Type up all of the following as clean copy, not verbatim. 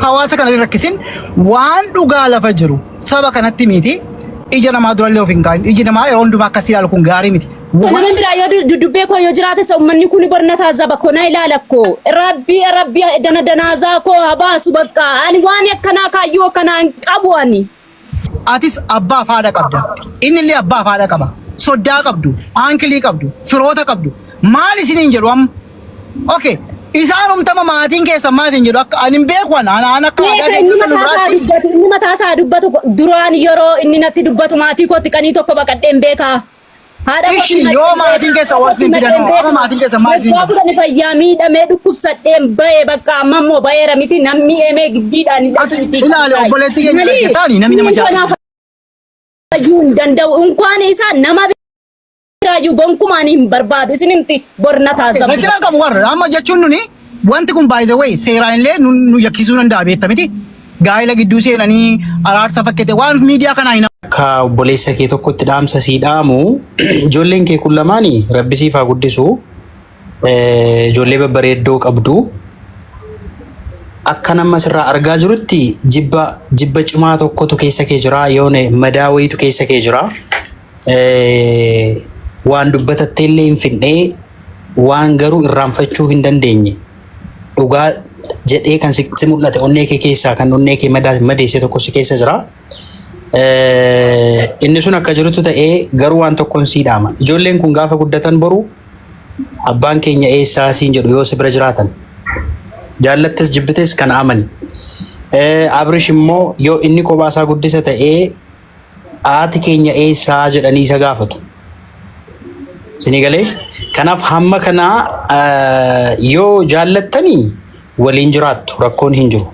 hawaasa kana rakkisin waan dhugaa lafa jiru saba kanatti miti ija namaa dura illee of hin kaa'in iji namaa yeroo hundumaa akkasii ilaalu kun gaarii miti. Nama biraa yoo dubbee koo yoo jiraate uummanni kun borna taazaba koo na ilaala koo rabbi dana danazaa koo habaasu bakka ani waan akkanaa kaayyoo kanaan qabu ani. Atis abbaa faada qabda inni illee abbaa faada qaba soddaa qabdu aankilii qabdu firoota qabdu maal isiniin jedhu amma okay isaan umtama maatiin keessa maatiin jedhu akka ani beeku ana akka inni mataa isaa dubbatu duraan yeroo inni natti dubbatu maatii kootti qanii tokko baqadheen beekaa. Ishi yoo maatiin keessa waliin fidan amma maatiin keessa maatiin waa kudhan fayyaa miidhamee dhukkubsadheen bahee bakka amma immoo baheera miti namni eemee giddiidhaan ilaale obboleetti keenya taani namni nama jaallatu fayyuun danda'u unkwaan isaa nama biraayyuu gonkumaan hin barbaadu isinimti borna taasisamu. Rakkina qabu warra amma jechuun nuni wanti kun by the way seeraan illee nu yakkisuu danda'a beekta miti gaa'ela gidduu seenanii araarsa fakkate waan miidiyaa kanaa hin ka obboleessa kee tokkotti dhaamsa sii dhaamu ijoolleen kee kun lamaanii rabbi siif haa guddisu ijoollee babbareeddoo qabdu akka nama sirraa argaa jirutti jibba cimaa tokkotu keessa kee jira yoone madaa wayitu keessa kee jira waan dubbatattee illee hin fidnee waan garuu irraanfachuu hin dandeenye dhugaa jedhee kan si mul'ate onnee kee keessaa kan onnee kee madeesse tokko si keessa jira. Inni sun akka jirutu ta'ee garuu waan tokkoon sii dhaama. Ijoolleen kun gaafa guddatan boru abbaan keenya eessaa siin jedhu yoo si bira jiraatan. Jaallattes jibbites kan amani. Abrish immoo yoo inni kophaasaa guddisa ta'ee haati keenya eessaa jedhanii isa gaafatu. Sinii galee? Kanaaf hamma kanaa yoo jaallattanii waliin jiraattu rakkoon hin jiru.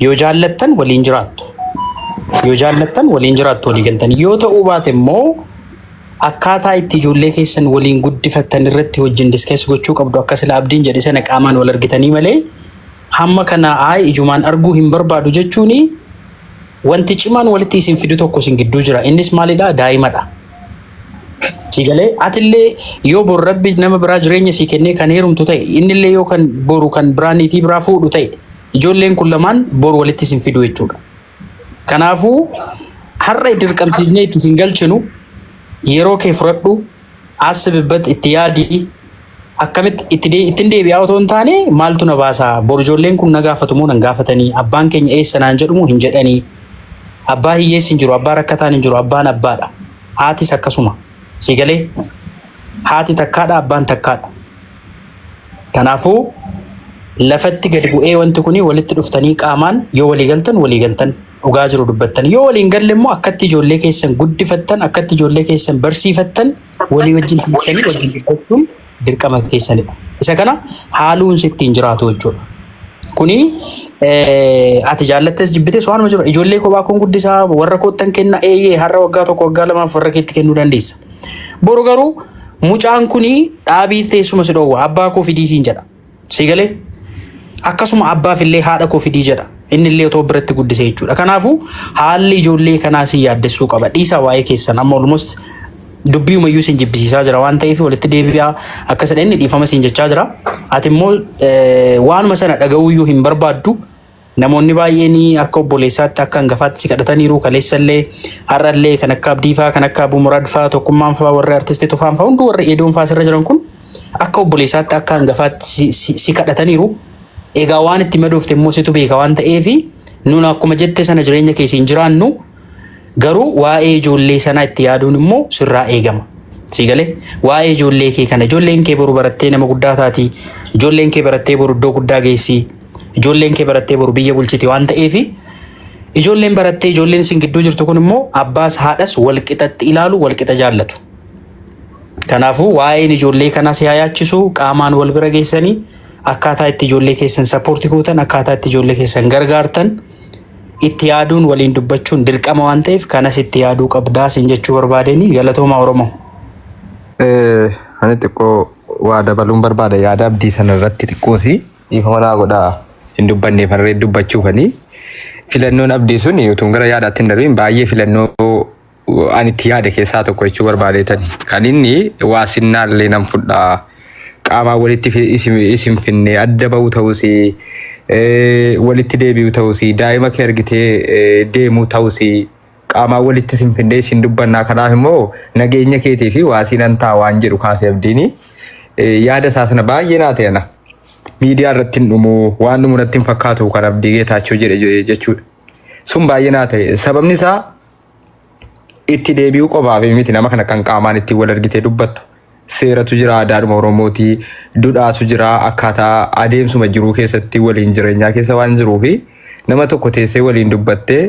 Yoo jaallattan waliin jiraattu. Yoo jaallattan waliin jiraattu walii galtanii yoo ta'uu baate immoo akkaataa itti ijoollee keessan waliin guddifattan irratti wajjin diskees gochuu qabdu akka sila abdiin jedhe sana qaamaan wal argitanii malee hamma kana ijumaan arguu hin barbaadu jechuuni wanti cimaan walitti isin fidu tokko isin gidduu jira innis maalidha daa'imadha. Sigalee atillee yoo bor rabbi nama biraa jireenya sii kennee kan heerumtu ta'e innillee yoo kan boru kan biraaniitii biraa fuudhu ta'e ijoolleen kun lamaan bor walitti isin fidu jechuudha. Kanaafuu har'a dirqamsiisnee itti isin galchinu yeroo kee fudhadhu asibibbat itti yaadii akkamitti ittiin deebi'aa otoo hin taane maaltu na baasaa bor ijoolleen kun na gaafatu moo nan gaafatanii abbaan keenya eessa naan jedhu moo hin jedhanii abbaa hiyyeessi hin jiru abbaa rakkataan hin jiru abbaan abbaadha haatis akkasuma sigalee haati takkaadha abbaan takkaadha. Kanaafuu lafatti gadi bu'ee wanti kuni walitti dhuftanii qaamaan yoo walii galtan dhugaa jiru dubbattan yoo waliin galle immoo akkatti ijoollee keessan guddifattan akkatti ijoollee keessan barsiifattan walii wajjin tiksanii wajjin dubbachuun dirqama keessanidha. Isa kana haaluun sittiin jiraatu jechuudha. Kuni ati jaallattes jibbites waanuma jiru ijoollee kophaa kun guddisaa warra koottan kenna eeyyee har'a waggaa tokko waggaa lamaaf warra keetti kennuu dandeessa. Boru garuu mucaan kuni dhaabiif teessuma si dhoowwa abbaa koo fidii siin jedha. Sigalee akkasuma abbaaf illee haadha koo fidii jedha. Inni illee otoo biratti guddisee jechuudha. Kanaafuu haalli ijoollee kanaa si yaaddessuu qaba. Dhiisaa waa'ee keessan amma almost dubbii umayyuu siin jibbisiisaa jira waan ta'eef walitti deebi'aa akka sadeen inni dhiifama siin jechaa jira. Ati immoo waanuma sana dhaga'uuyyuu hin barbaaddu. Namoonni baay'een akka obboleessaatti akka hangafaatti si kadhataniiru kaleessallee har'allee kan akka Abdiifaa kan akka Abuu Muraad fa'aa tokkummaan fa'aa warri artistii Tufaan fa'aa hunduu warri Eedoon fa'aa sirra jiran kun akka obboleessaatti akka hangafaatti si kadhataniiru. Egaa waan itti madoofte immoo situ beeka waan ta'eef nuun akkuma jette sana jireenya keessa hin jiraannu garuu waa'ee ijoollee sanaa itti yaaduun immoo sirraa eegama. Sigalee waa'ee ijoollee kee kana ijoolleen kee boru barattee nama guddaa taati ijoolleen kee barattee boru iddoo guddaa geessi ijoolleen kee barattee boru biyya bulchiti waan ta'eef ijoolleen barattee ijoolleen isin gidduu jirtu kun immoo abbaas haadhas walqixatti ilaalu walqixa jaallatu. Kanaafuu waa'een ijoollee kanaa si yaachisu qaamaan wal bira geessanii akkaataa itti ijoollee keessan sappoortii gootan akkaataa itti ijoollee keessan gargaartan itti yaaduun waliin dubbachuun dirqama waan ta'eef kanas itti yaaduu qabdaa sin jechuu barbaadeni galatooma Oromoo. Ani xiqqoo waa dabaluun barbaada yaada abdii sana irratti xiqqooti dhiifama naa godhaa hin dubbanneef harree dubbachuufanii filannoon abdii sun utuun gara yaadaatti hin darbiin baay'ee filannoo ani itti yaade keessaa tokko jechuu barbaadeetani kan inni waa sinnaallee nan fudhaa qaamaa walitti isin finne adda ba'uu ta'us walitti deebi'u ta'uusi daa'ima kee argitee deemuu ta'uusi qaamaa walitti sinfindee sin dubbannaa kanaaf immoo nageenya keetii fi waasiin ta'a waan jedhu kaasee abdiini yaada isaa sana baay'ee naa ta'e na miidiyaa irratti hin dhumu waan dhumu natti hin fakkaatu kan Abdii Geetaachoo jedhe jechuudha. Sun baay'ee naa ta'e sababni isaa itti deebi'uu qofaaf miti nama kana kan qaamaan itti wal argitee dubbattu. Seeratu jira aadaadhuma Oromootii duudhaatu jira akkaataa adeemsuma jiruu keessatti waliin jireenyaa keessa waan jiruu fi nama tokko teessee waliin dubbattee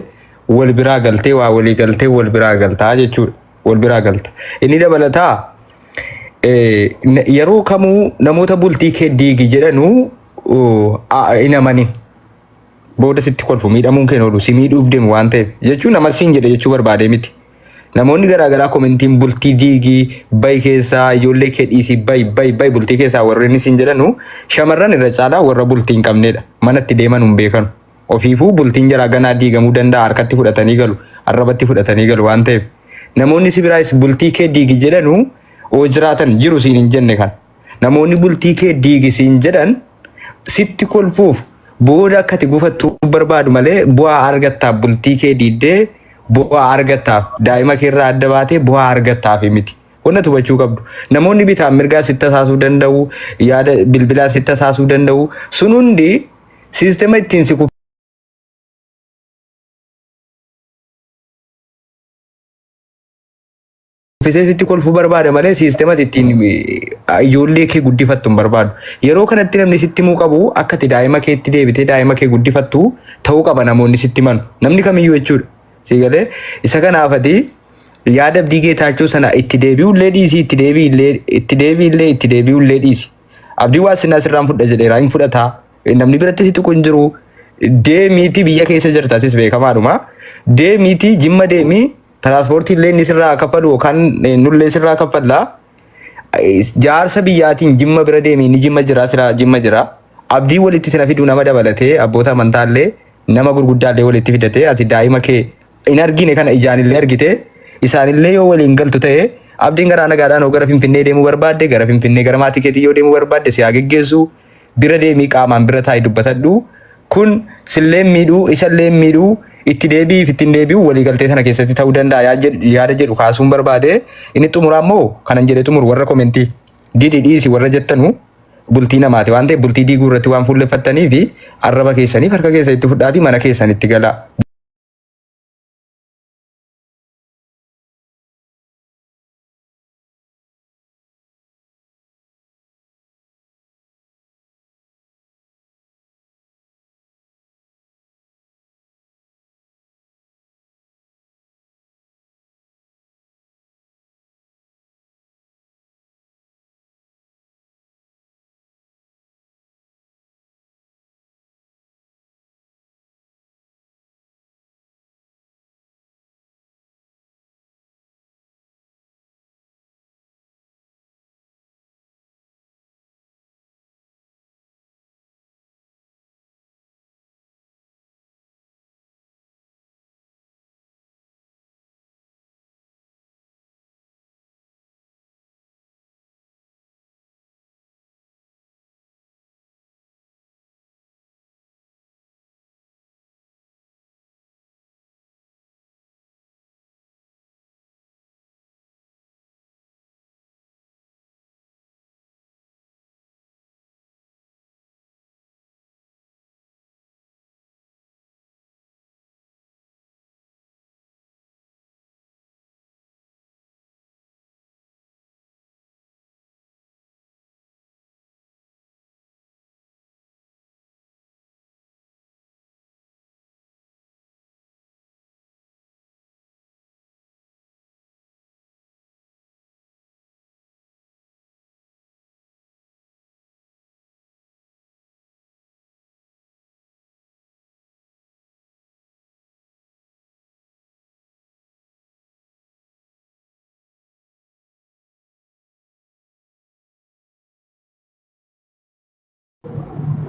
wal biraa galtee waa walii galtee wal biraa galtaa jechuudha. Wal biraa galta. Inni dabalataa yeroo kamuu namoota bultii kee diigi jedhanu hin amanin. Booda sitti kolfu miidhamuun kee oolu si miidhuuf deemu waan ta'eef jechuun nama siin jedhe jechuu barbaade miti. Namoonni garaagaraa komentiin bultii diigii bayi keessaa ijoollee kee dhiisii bayi bultii keessaa warreen siin jedhanu shamarran irra caalaa warra bultii hin qabnedha. Manatti deeman hin beekanu. Ofiifuu bultiin jaraa ganaa diigamuu danda'a harkatti fudhatanii galu arrabatti fudhatanii galu waan ta'eef namoonni si biraayis bultii kee diigi jedhanu oo jiraatan jiru siin hin jenne kan. Namoonni bultii kee diigi siin jedhan sitti kolfuuf booda akkati gufattuu barbaadu malee bu'aa argattaaf bultii kee diiddee bu'aa argattaaf daa'ima keerraa adda baatee bu'aa argattaaf miti. Wanna hubachuu qabdu. Namoonni bitaan mirgaa sitti tasaasuu danda'u, yaada bilbilaa sitti tasaasuu danda'u. Sun hundi siistema ittiin si kuffisitti kolfuu barbaada malee siistema ittiin ijoollee kee guddifattu hin barbaadu. Yeroo kanatti namni sitti himuu qabu akka ati daa'ima keetti deebitee daa'ima kee guddifattu ta'uu qaba namoonni sitti himan. Namni kamiyyuu jechuudha. Sigalee isa kanaaf ati yaada Abdii Geetaachoo sana itti deebi'ullee dhiisi itti deebi'ullee dhiisi. Abdii waa sinaa sirraan fudha jedheeraa hin fudhataa. Namni biratti si tuqu hin jiru. Deemiitii biyya keessa jirtaatis beekamaadhuma. Deemiitii jimma deemii tiraaspoortii illee inni sirraa kaffalu yookaan nullee sirraa kaffallaa. Jaarsa biyyaatiin jimma bira deemii inni jimma jira. Abdii walitti sina fiduu nama dabalatee abboota amantaallee nama gurguddaallee walitti fidatee ati daa'ima kee in argine kana ijaanillee argite isaanillee yoo waliin galtu ta'e Abdiin garaa nagaadhaan oo gara Finfinnee deemuu barbaadde gara Finfinnee gara maatii keetii yoo deemuu barbaadde si haa geggeessu bira deemii qaamaan bira taa'ee dubbatadhu kun silleen miidhuu isallee miidhuu itti deebiif ittiin deebi'u walii galtee sana keessatti ta'uu danda'a yaada jedhu kaasuun barbaade inni xumuraa immoo kanan jedhe xumuru warra komentii dhiisi warra jettanu bultii namaati waan ta'eef bultii diiguu irratti waan fuulleeffattanii fi arraba keessaniif harka keessa itti fudhaatii mana keessanitti gala.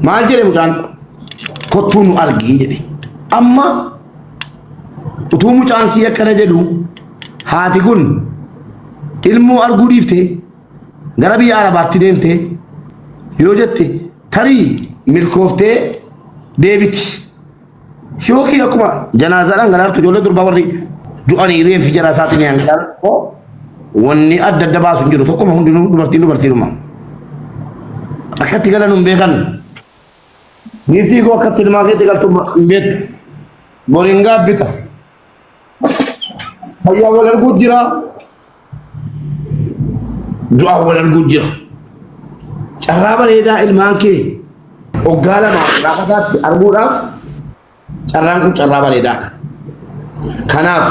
maal jedhe mucaan kottuu nu argii jedhe amma utuu mucaan si akkana jedhu haati kun ilmoo arguu dhiifte gara biyya arabaatti deemte yoo jette tarii milkooftee deebiti. Yookiin akkuma janaazaadhaan garaartu ijoollee durbaa warri du'anii reenfi jala isaatiin hanqaan wanni adda adda baasu hin jiru tokkuma hundinuu dubartiidhuma. Akkatti galan hin beekan. Niitii koo akkatti ilmaa keetti galtu hin beektu. Boriin gaabbita. Fayyaa wal arguu jira. Du'aa wal arguu jira. Carraa bareedaa ilmaan kee hoggaa lama raakataatti arguudhaaf carraan kun carraa bareedaadha. Kanaaf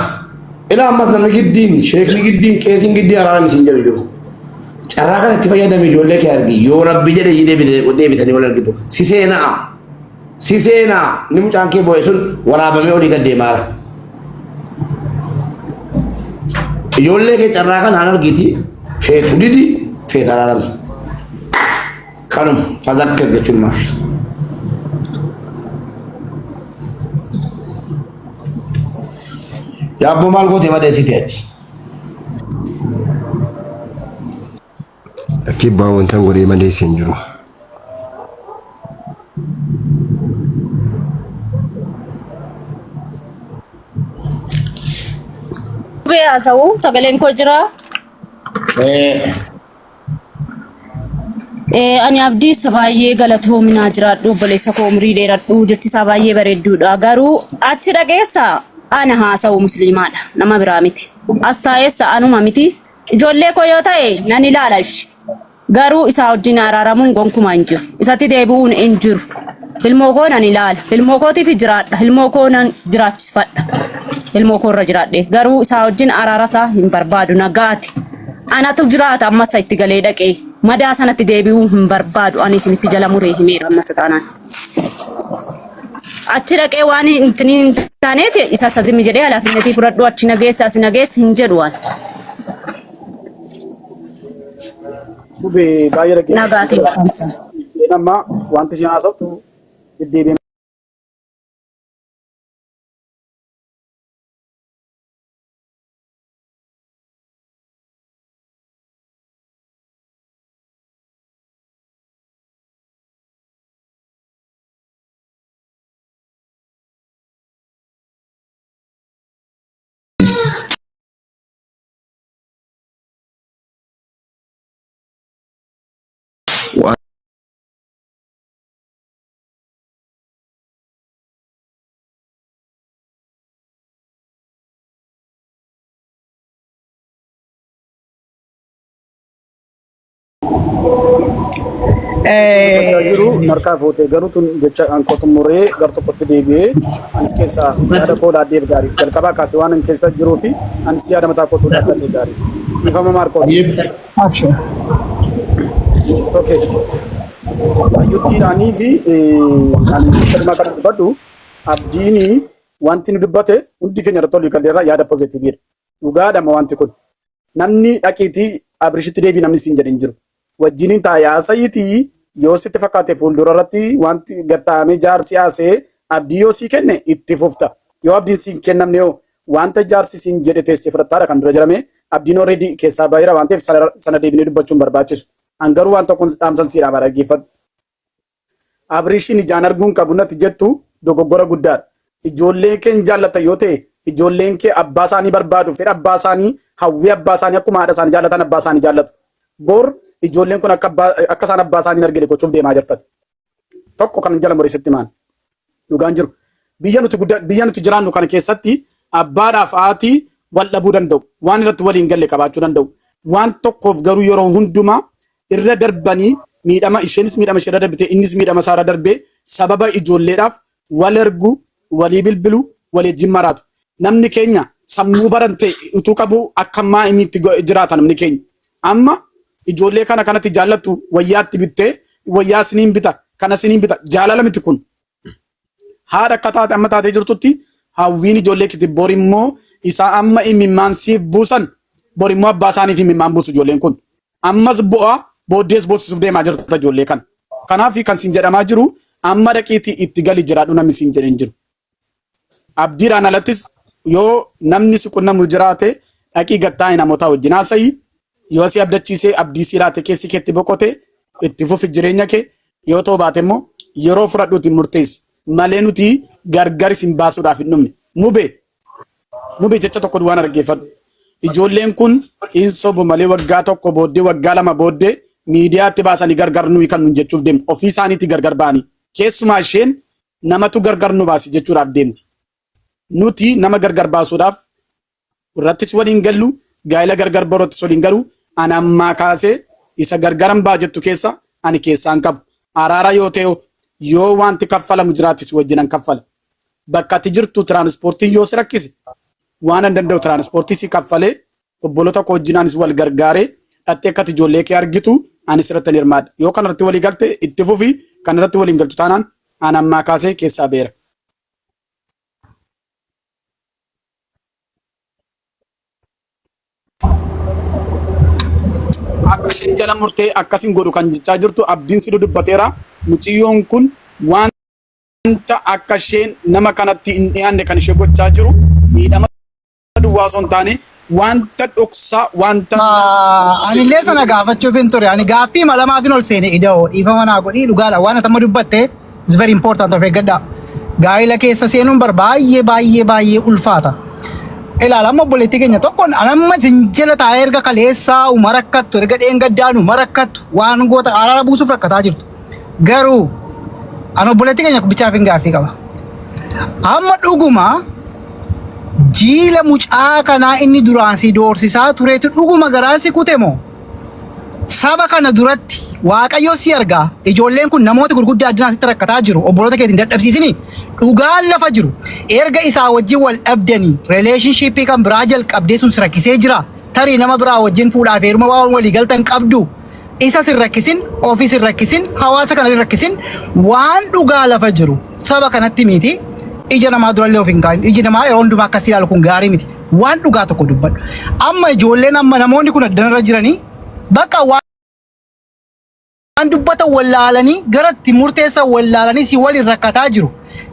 ilaa ammas namni giddiin sheekni giddiin qeesiin giddii araaraan isin jedhu jiru. Carraa kanatti fayyadame ijoollee kee argi yoo rabbi jedhe deebitanii wal argitu si seenaa ni mucaan kee boo'e sun waraabamee olii gad deemaara. Ijoollee kee carraa kanaan argiti feetu didi feet araarame. Kanuma fazakkar jechuun maafi. Yaabbo maal gootee madeessiteetti. Kibbaa wanta godhee madeessee hin jiru. Haasa'u sagaleen koo jira. Ani abdii isa baay'ee galatoominaa jiraadhu obboleessa koo umrii dheeradhu jechi isaa baay'ee bareedduudha. Garuu achi dhageessa ana haasa'u musliimaadha nama biraa miti. As taa'eessa anuma miti. Ijoollee koo yoo ta'e nan ilaala ishi. Garuu isaa wajjin araaramuun gonkumaa hin jiru. Isatti deebi'uun hin jiru. Ilmoo koo nan ilaala. Ilmoo kootiif jiraadha. Ilmoo koo nan jiraachisfadha. Ilmoo koo irra jiraadhe. Garuu isaa wajjin araarasaa hin barbaadu nagaati. Anatu jiraata ammas itti galee dhaqee. Madaa sanatti deebi'uu hin barbaadu. Ani isinitti jala muree himeera ammas taanaan. Achi dhaqee waan hin taaneef isa sazimi jedhee halaafinnetii fudhadhu achi nageessa as nageessa hin jedhu waan. Bube baay'ee dhaggeeffatu. Nagaatiin kansa. Amma wanti isin haasoftu deddeebiin. Jiru markaa footee garuu tun jecha ankotu muree gar tokkotti deebi'ee anis keessaa yaada koo daaddeef gaarii jalqabaa kaasee waan keessa jiruu fi anis yaada mataa kootu daaddeef gaarii. Ifama Maarkoos. Action. Okay. Ayyuttiidhaanii fi ani kalmaa kan dubbadhu abdiini wanti nu dubbate hundi keenya irratti olii galleerraa yaada poozitiiviidha. Dhugaadhama wanti kun namni dhaqiitii abrishitti deebii namni siin jedhin jiru. Wajjiniin taayaasayitii yoo sitti fakkaate fuuldura irratti wanti gattaamee jaarsi haasee abdii yoo sii kenne itti fufta. Yoo abdiin siin kennamne yoo wanta jaarsi siin jedhe teessee fudhattaadha kan dura jedhame abdiin already keessaa baay'eera waan ta'eef sana deebinee dubbachuun barbaachisu. Angaruu waan tokkoon dhaamsan siidhaa bara dhaggeeffadhu. Abrishiin ijaan arguun qabu natti jettu dogoggora guddaadha. Ijoolleen kee jaallatan yoo ta'e ijoolleen kee abbaa isaanii barbaadu fedha abbaa isaanii hawwii abbaa isaanii akkuma haadha isaanii jaallatan abbaa isaanii jaallatu. Bor ijoolleen kun akka isaan abbaa isaanii argine gochuuf deemaa jirtati. Tokko kan jala mureessitti maan dhugaan jiru. Biyya nuti jiraannu kana keessatti abbaadhaaf haati wal dhabuu danda'u. Waan irratti waliin galle qabaachuu danda'u. Waan tokkoof garuu yeroo hundumaa irra darbanii miidhama isheenis miidhama ishee irra darbite innis miidhama isaa irra darbee sababa ijoolleedhaaf wal ergu walii bilbilu waliin maraatu. Namni keenya sammuu barante utuu qabu akka ammaa inni itti jiraata namni keenya. Amma ijoollee kanatti jaallattu wayyaatti bittee wayyaa siniin bita kana siniin bita jaalala miti kun. Haadha akka taate amma taatee jirtutti hawwiin ijoollee kiti borimmoo isaa amma imimmaan siif buusan borimmoo abbaa isaaniif imimmaan buusu ijoolleen kun. Ammas bu'aa booddees boossisuuf deemaa jirta ijoollee kana. Kanaaf kan siin jedhamaa jiru amma dhaqiitii itti gali jiraadhu namni siin jedhin jiru. Abdiidhaan alattis yoo namni si qunnamu jiraate dhaqii gattaa'e namoota wajjin haasa'i. Yoo si abdachiisee abdii si laate keessi keetti boqote itti fufi jireenya kee yoo ta'u baate immoo yeroo fudhadhuutiin murteessi. malee nuti gargar isin baasuudhaaf hin dhumne. Mube jecha tokko duwwaan argeeffadhu. Ijoolleen kun hin sobu malee waggaa tokko booddee waggaa lama booddee miidiyaatti baasanii gargar nuyi kan nun jechuuf deemtu. Ofii isaaniitti gargar ba'anii. Keessumaa isheen namatu gargar nu baasi jechuudhaaf deemti. Nuti nama gargar baasuudhaaf irrattis waliin gallu gaa'ela gargar baroottis waliin galu ani ammaa kaasee isa gargaran baa jettu keessa ani keessaan qabu. Araara yoo ta'e yoo wanti kaffalamu jiraatis wajjinan kaffala. Bakka ati jirtu tiraanispoortiin yoo si rakkise waan an danda'u tiraanispoortii si kaffalee obboloota koo wajjinaanis wal gargaaree dhattee akka ijoollee kee argitu ani sirratti ni hirmaadha. Yoo kanarratti walii galte itti fufi kanarratti waliin galtu taanaan ani ammaa kaasee keessaa beera. Akka isheen jala murtee akkasiin godhu kan jechaa jirtu abdiin si dubbateera. Mucayyoon kun wanta akka isheen nama kanatti hin dhiyaanne kan ishee gochaa jiru miidhama duwwaa osoo hin taane wanta dhoksaa wanta. Ani illee sana gaafachuuf hin ture. Ani gaaffii malamaafin ol seene ida'oo dhiifama naa godhii dhugaadha. Waan atama dubbatte is very important of eeggadha. Gaa'ila keessa seenuun baay'ee ulfaata. Ilaala amma obboleettii keenya tokkoon anamma jala taa'ee erga kaleessaa uma rakkattu erga dheengaddaan uma rakkattu waan goota araara buusuuf rakkataa jirtu. Garuu an obboleettii keenya bichaaf hin gaaffii qaba. Amma dhuguma jiila mucaa kanaa inni duraan si doorsisaa tureetu dhuguma garaan si kute moo? Saba kana duratti Waaqayyo si argaa. Ijoolleen kun namoota gurguddaa addunyaa sitti rakkataa jiru. Obboloota keetiin dadhabsiisini. Dhugaan lafa jiru. Erga isaa wajjin wal dhabdanii relationship kan biraa jalqabdee sun si rakkisee jira. Tarii nama biraa wajjin fuudhaaf heeruma waan walii galtan qabdu. Isa si rakkisin, ofii si rakkisin, hawaasa kana si rakkisin waan dhugaa lafa jiru. Saba kanatti miti. Ija namaa durallee of hin kaa'in. Iji namaa yeroo hundumaa akkasii ilaalu kun gaarii miti. Waan dhugaa tokko dubbadhu. Amma ijoolleen amma namoonni kun addanarra jiranii bakka waan dubbatan wallaalanii garatti murteessa wallaalanii si waliin rakkataa jiru.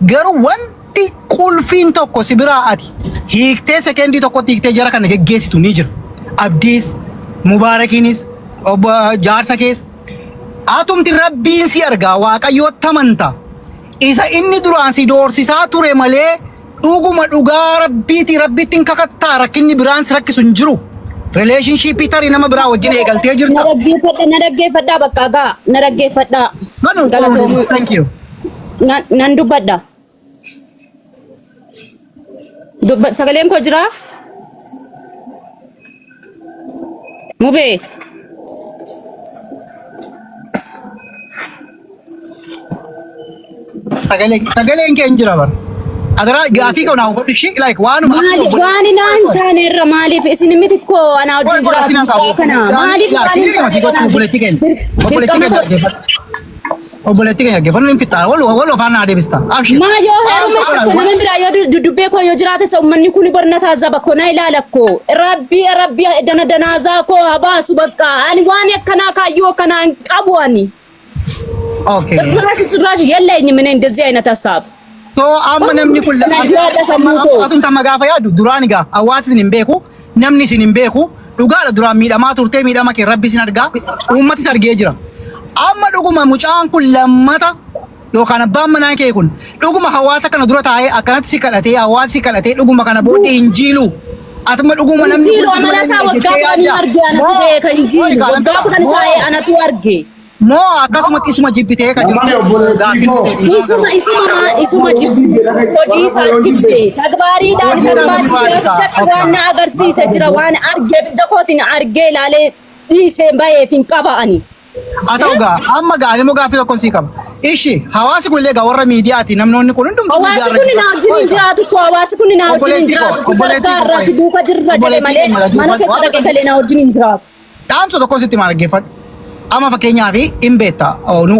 Garuu wanti qulfiin tokko si biraa ati hiiktee sekendii tokkotti hiiktee jara kana geggeessitu ni jira. Abdiis, Mubaarakiinis, jaarsa kees. Atumti rabbiin si argaa Waaqayyootti amanta. Isa inni duraan si doorsisaa ture malee dhuguma dhugaa rabbittiin kakattaa rakkinni biraan si rakkisu hin jiru. Relationship tarii nama biraa wajjin eegaltee jirta. Na dhaggeeffadhaa bakka gaa na dhaggeeffadhaa. Thank you. Nan dubbadha. Sagaleen koo jira? Mubee. Sagaleen kee hin jira bara. Adara gaafii kana hubadhu shi like waanuma waan naan taane irra maaliif isin miti koo ana wajjin jiraatu kana maaliif obboleettii keenya geeffannu hin fixaa wal ofaan naa deebista. Maa yoo heerumessa ko nama biraa yoo dubbee koo yoo jiraate sa ummanni kun barnataa zaba ko na ilaala ko rabbi dana danazaa ko habaasu bakka ani waan akkanaa kaayyoo akkanaa hin qabu ani. Okay. Raashi yalla inni ምን እንደዚህ አይነት ሀሳብ So amma namni kun atun tamma gaafa yaadu duraan egaa hawaasni isin hin beeku namni isin hin beeku dhugaadha duraan miidhamaa turtee miidhama kee rabbi isin argaa uummatis argee jira. Amma dhuguma mucaan kun lammata yookaan abbaan manaa kee kun dhuguma hawaasa kana dura taa'ee akkanatti si kadhatee hawaasi si kadhatee dhuguma kana booddee hin jiilu. Atuma dhuguma namni kun amala waggaa kudhanii argee anatu beeka hin jiilu waggaa kudhanii taa'ee anatu argee. Mo akkasumatti isuma jibbitee kan isuma jibbitee hojii isaa jibbee tagbaariidhaan waan agarsiise jira waan argee biyya kootiin argee ilaalee dhiisee baheef hin qaba'ani. Haa ta'u gaa amma gaanii moo gaaffii tokkoon sii qaba. Ishi hawaasi kun illee gaa warra miidiyaati namnoonni kun hundumtuu hawaasi kun na wajjin hin jiraatu ko hawaasi kun na wajjin hin jiraatu gargaarraa si duuka jirra jedhe malee mana keessa dhaqee galee na wajjin hin jiraatu. Dhaamsa tokkoon sitti maal dhaggeeffadhu. Amma fakkeenyaaf hin beekta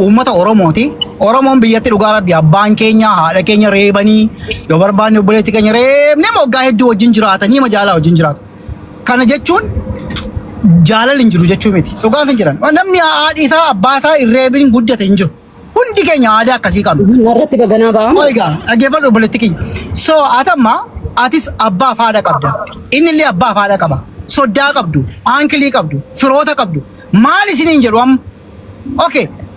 uummata Oromooti. Oromoon biyyatti dhugaa rabbi abbaan keenya haadha keenya reebanii yoo barbaanne obboleettii keenya reebnee moggaa hedduu wajjin jiraatanii majaalaa wajjin jiraatu. Kana jechuun jaalala hin jiru jechuu miti. Dhugaan hin jiran. Namni haadhi isaa abbaa isaa hin reebin guddate hin jiru. Hundi keenya aadaa akkasii qabna. Narratti baganaa ba'a. Egaa dhaggeeffadhu obboleettii keenya. So atamma atis abbaa fi haadha qabda. Inni illee abbaa fi haadha qaba. Soddaa qabdu, aankilii qabdu, firoota qabdu. Maal isiniin jedhu amma okay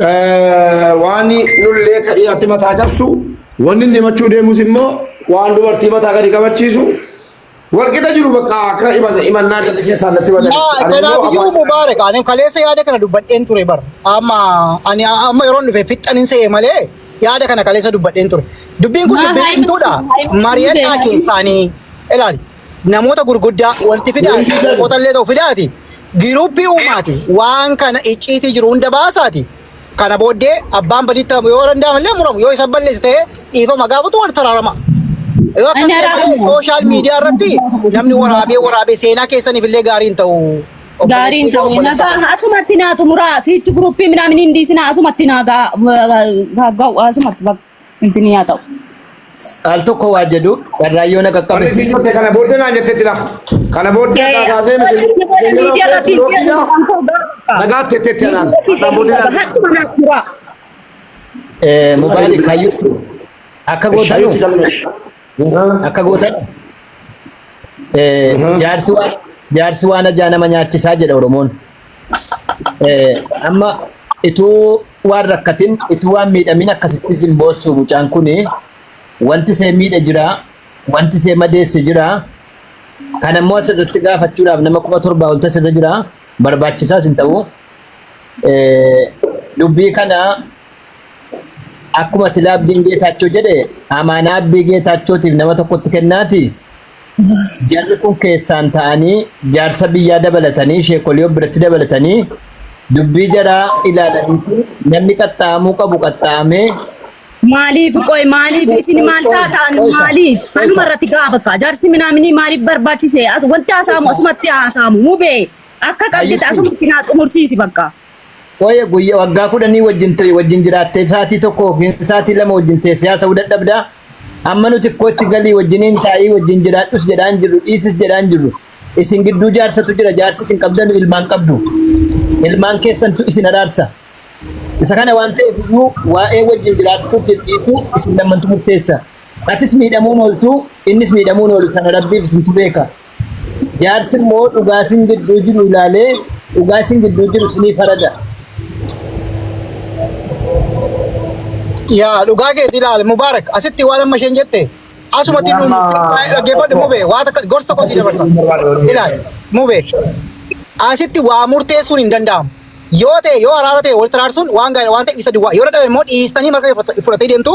waan nullee kadhiyaatti mataa cabsu wanni inni machuu deemus immoo waan dubartii mataa gadi qabachiisu walqixa jiru bakka akka imannaa gadi keessaa natti Kanaafuu Mubaarak ani kaleessa yaada kana dubbadheen ture bar. Ani amma yeroo dhufe fixxaniin se'ee malee yaada kana kaleessa dubbadheen ture. Dubbiin kun dubbii cimtuudha. Mari'adhaa keessaanii ilaali. Namoota gurguddaa walitti fidaati. Qotallee ta'u fidaati. Giruuppii uumaati. Waan kana icciitii jiru hunda baasaati. Kana booddee abbaan baditti yoo danda'amallee muramu yoo isa balleessi ta'ee dhiifama gaafatu wal taraarama. Social media irratti namni waraabee seenaa keessaniif illee gaariin ta'u. Gaariin ta'u nagaa asumatti naa xumuraa siichi guruppii midhaan hindi sinaa asumatti naa gaa'u asumatti intini yaa ta'u. Al tokko waa jedhu warraayyoon akka qabu. Wanni si jotte kana booddee naan jettetti dha. Kana booddee kaasee nagaa tettetti anaan. Kana booddee Mubaarak kayyutti akka gootan jaarsi waan ajaa nama nyaachisaa jedha Oromoon. Amma ituu waan rakkatin ituu waan miidhamin akkasitti simboossu mucaan kuni wanti see miidhe jira wanti see madeesse jira kan ammoo asirratti gaafachuudhaaf nama 7,000 ol tasirra jira barbaachisaas hin ta'u dubbii kana akkuma silaa abdiin Geetaachoo jedhe amaanaa abdii Geetaachootiif nama tokkotti kennaati. Jarri kun keessaan ta'anii jaarsa biyyaa dabalatanii sheekolii biratti dabalatanii dubbii jaraa ilaalanii namni qaxxaamuu qabu qaxxaamee. Maaliif qoy maaliif isin maal taataan maaliif anuma irratti gaafaka jaarsi minaaminii maaliif barbaachise as wanti haasaamu asumatti haasaamu mubee akka qabdite asumatti naa xumursiisi bakka. Oye guyyaa waggaa 10 wajjin jiraattee saatii tokko saatii lama wajjin teessee haasa'uu dadhabdaa. Amma nuti kootti galii wajjiniin taa'ii wajjin jiraadhus jedhaan jirru dhiisis jedhaan jirru. Isin gidduu jaarsatu jira jaarsi isin qabdanu ilmaan qabdu. Ilmaan keessantu isin araarsa. Isa kana waan ta'eef iyyuu waa'ee wajjin jiraachuutiif dhiisu isin lammantu murteessa. Atis miidhamuun ooltu innis miidhamuun oolu sana rabbiif isintu beeka. Jaarsi immoo dhugaasin gidduu jiru ilaalee dhugaasin gidduu jiru isinii farada. Yaa dhugaa keetti ilaali Mubaarak asitti waan amma isheen jette asumatti dhaggeeffadhu Mubee waan gorsa tokko si dabarsa ilaali Mubee asitti waa murteessuun hin danda'amu yoo ta'e yoo araara ta'e walitti araarsuun waan gaarii waan ta'e isa duwwaa yoo dadhabe immoo dhiistanii marga fudhatee deemtu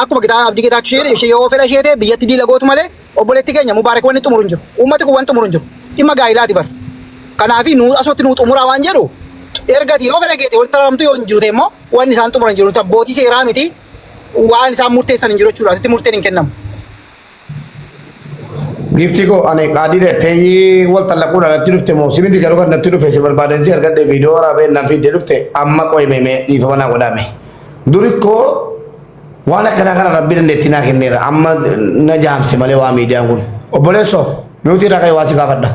akkuma kitaaba abdii Geetaachoo ishee yoo fedha ishee ta'e biyyatti diila gootu malee obboleetti keenya Mubaarak wanni xumuru hin jiru uummati kun wanni xumuru hin jiru dhimma gaa'ilaati bar kanaafi asumatti nuu xumuraa waan jedhu ergati yoo fedha keete walitti araaramtu yoo hin jiru ta'e immoo wanni isaan xumuran jiru abbootii seeraa miti waan isaan murteessan hin jiru jechuudha asitti murteen hin kennamu. Gifti ko ane qaadii ta'ee wal talaquudha natti dhufte moo simiti garuu kan natti dhufe si barbaadansi argadhe viidiyoo waraabee nan fiidee dhufte amma qoyimee dhiifama naa godhame. Duri koo waan akkanaa kana rabbi dandeettii naa kenneera amma na jaamse malee waa miidiyaan kun obboleessoo nuti irraa ka'ee waa si gaafadha.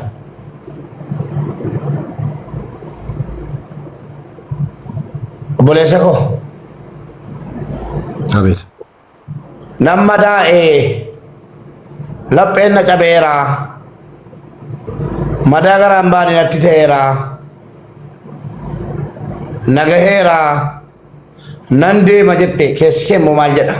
Obboleessa koo. Abeet. Nama daa'ee lapheen na cabeera. Madaa garaan baane natti ta'eera. Nagaheera. Nan deema jette keessi kee immoo maal jedha?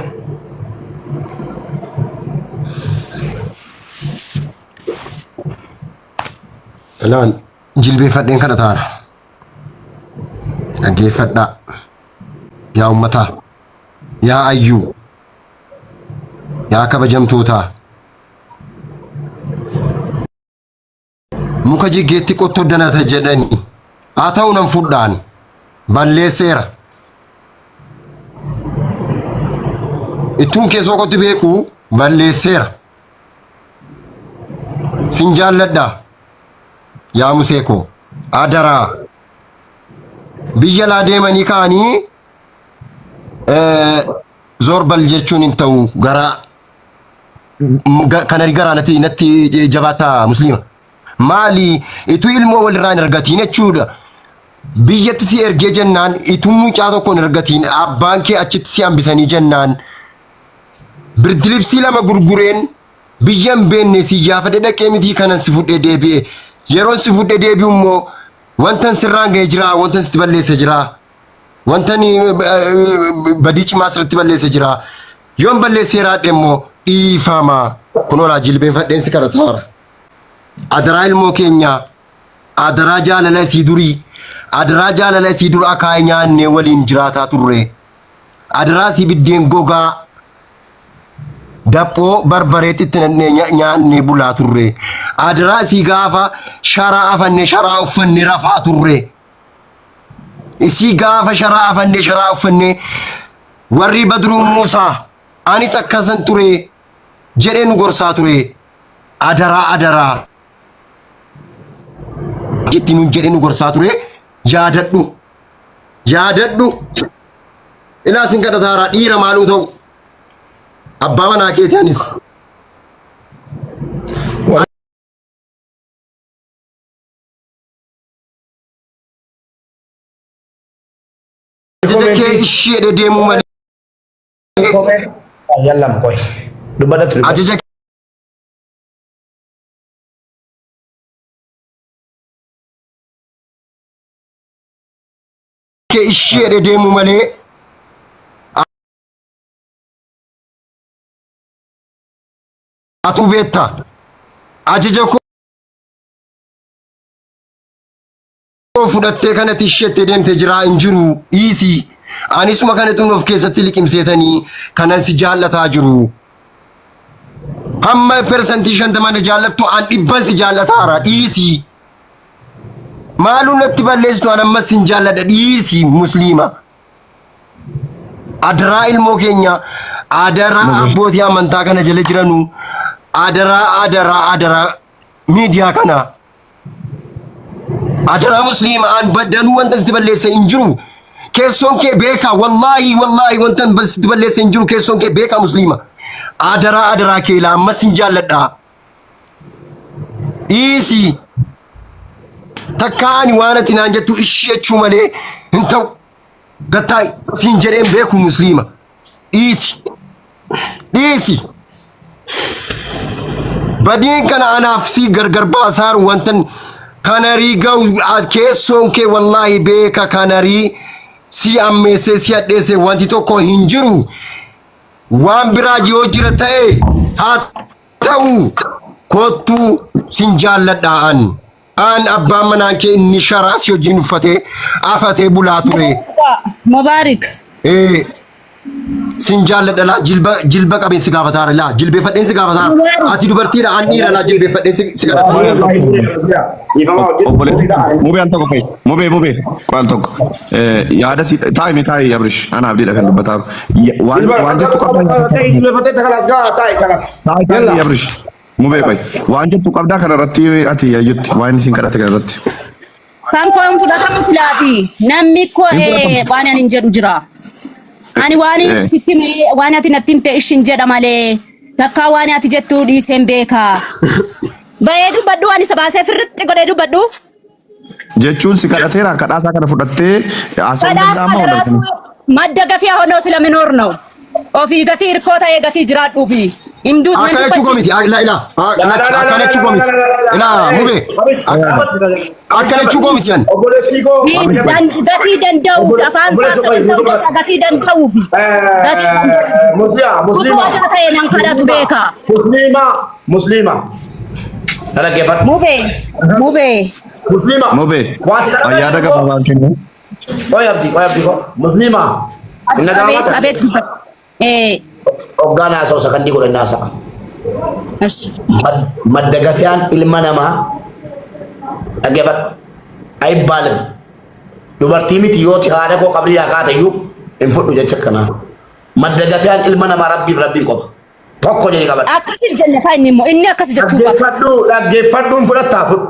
Ilaal jilbeeffadheen kana taana. Dhaggeeffadhaa. Yaa uummataa. Yaa ayyuu. Yaa kabajamtootaa. Muka jiggeetti qottoo danata jedhanii. Haa ta'u nan fudhaan. Balleesseera. Ittuun keessoo qotti beeku balleesseera. Sin jaalladhaa. Yaa museekoo. Adaraa. Biyya laa deemanii ka'anii zorbal jechuun hin ta'u garaa kana garaa natti jabaata muslima maali itu ilmoo walirraa hin argatiin jechuudha biyyatti si ergee jennaan itu mucaa tokko hin argatiin abbaan kee achitti si hambisanii jennaan birdilibsii lama gurgureen biyya hin beenne si yaafadhe dhaqee mitii kanan si fudhee deebi'e yeroon si fudhee deebi'u immoo wantan sirraan ga'ee jira wantan sitti balleesse jira Wantani badichi masirratti balleesse jira. Yoon balleesse raadhe immoo dhiifama. Kunoolaa jilbeenfadheensi kadhataara. Adaraa ilmoo keenya adaraa jaalala isii durii adaraa jaalala isii dur akaa'ee nyaannee waliin jiraataa turre. Adaraa isii biddeen gogaa daphoo barbareetitti nyaannee bulaa turre. Adaraa isii gaafa sharaa afannee sharaa uffannee rafaa turre. Isii gaafa sharaa afannee sharaa uffannee warri Badruu Muusaa anis akkasan ture jedhee nu gorsaa ture. Adaraa jetti nun jedhee nu gorsaa ture. Yaadadhu ilaa sin kadhataaraa dhiira maaluu ta'u abbaa manaa keetii anis kee ishee dedeemuu malee Yallam koy. Dubbadha ture. ajaja kee ishee dedeemuu malee atu beetta ajaja koo fudhattee kanatti isheetti deemte jira hin jiru dhiisii. Anisuma kanatu of keessatti liqimseetanii kanan si jaallataa jiru. Hamma persentii 50 jaallattu an 100 si jaallataara dhiisii. Maaluu natti balleessitu an ammas sin jaalladha dhiisii musliima. Adaraa ilmoo keenya adaraa abbootii amantaa kana jala jiranu adaraa miidiyaa kana adaraa musliima an baddanuu wanta sitti balleessa hin jiru. Keessoon kee beeka wallahi wantan sitti balleessa hin jiru keessoon kee beeka musliima. Adaraa kee laa ammas hin jaalladha. Dhiisii takkaani waan ati naan jettu ishee jechuu malee hin ta'u. Gattaa siin jedheen beeku musliima. Dhiisi. Badiin kana anaaf si gargar baasaaru wantan kanarii ga'u keessoon kee wallahi beeka kanarii si ammeessee si hadheesse wanti tokko hin jiru. Waan biraa yoo jira ta'e haa ta'u kottu sin jaalladhaan. An abbaan manaa kee inni sharaa si wajjin uffatee afatee bulaa ture. Mubaarik. Sin jaalladha laa jilba qabeensi gaafataara laa jilbeeffadheensi gaafataara. Ati dubartiidha an dhiira laa jilbeeffadheensi gaafataara. Mubee an tokko fa'i. Mubee qo'an tokko. Yaada si taa'e Abrish ana abdiidha kan dubbataaru. Waan jettu qabda. Taa'e Abrish. Mubee fa'i. Waan jettu qabdaa kanarratti ati yaayyutti waan isin kadhate kanarratti. Kan koon fudhatamu filaafi namni koo waan ani hin jedhu jira. Ani waan sitti waan ati natti himte ishin jedha malee takka waan ati jettu dhiiseen beeka. Bayee dubbadhu ani sabaasee firritti godhee dubbadhu. Jechuun si kadhateera kadhaasaa kana fudhattee asaan danda'ama madda gafii honoo sila minoor ነው ofii gatii hirkoo ta'ee gatii jiraadhuufi himduu akkana chukoo miti akkana chukoo miti mubee akkana chukoo miti yan gatii danda'uufi afaan isaa gatii danda'uufi Musliima ta'ee nan kadhatu beeka Musliima dhaggeeffadhu mubee Mubee yaada gabaabaan kennu. Oy abdi Musliima abet Ogana so sakandi ko nasa. Madagafian ilma namaa dhaggeeffadhu ay baalim dubartii miti yoo haadha koo qabrii yaa kaatayyuu hin fudhu jecha kana. Madagafian ilma namaa rabbiin qofa. Tokko jedhee qabadhu. Akkasii jenne faa inni akkas jechuu qaba. Dhaggeeffadhuun fudhattaa fudhu.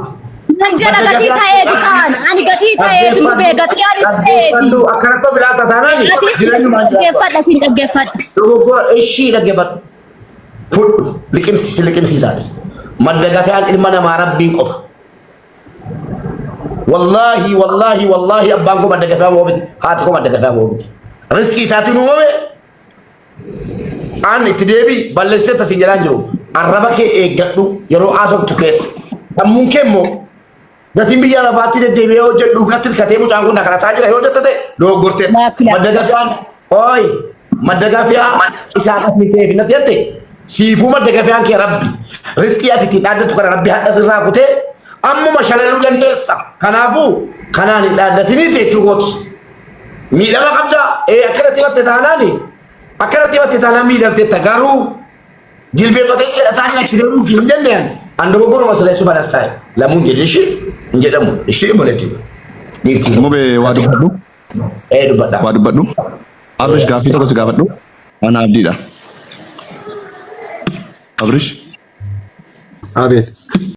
Nanjala gatii ta'ee bitaan ani gatii ta'ee mubee gatii ani ta'ee akkana to biraa tataanani dhaggeeffadha siin dhaggeeffadha. Dogoggora ishii dhaggeeffadhu. Fudhu liqimsiisaati. Madagafian ilma namaa rabbiin qofa. Wallahi abbaan koo madagafian woobiti haati koo madagafian woobiti. Riskii isaatiin uumame an itti deebii balleessee tasii jedhaan jiru arraba kee eeggadhu yeroo haasoftu keessa. Sammuun kee immoo gatiin biyya lafaatti deddeebi'ee hojjedhuuf natti hirkatee mucaan kun nakarataa jira yoo jette ta'e dogoggortee madda gafiyaan ooyi madda gafiyaa isaa kafnitee fi natti jette siifuu madda gafiyaan kee rabbi riskii ati ittiin dhaaddatu kana rabbi hadha sirraa kutee ammuma shalaluu dandeessa kanaafuu kanaan hin dhaaddatiniiti jechuu gooti miidhama qabda akkanatti batte taanaani akkanatti batte taanaan miidhamteetta garuu jilbeeffatee si jedhataa hin achi deemuuf hin jenneen an dogoggoruma sileessu banas taa'e lamuun jedhe ishee hin jedhamu ishee boletti dhiirtii Mubee waa dubbadhu. dubbadhaa Waa dubbadhu. Abrish gaaffii tokko si gaafadhu. Ana abdiidha. Abrish. Abeet.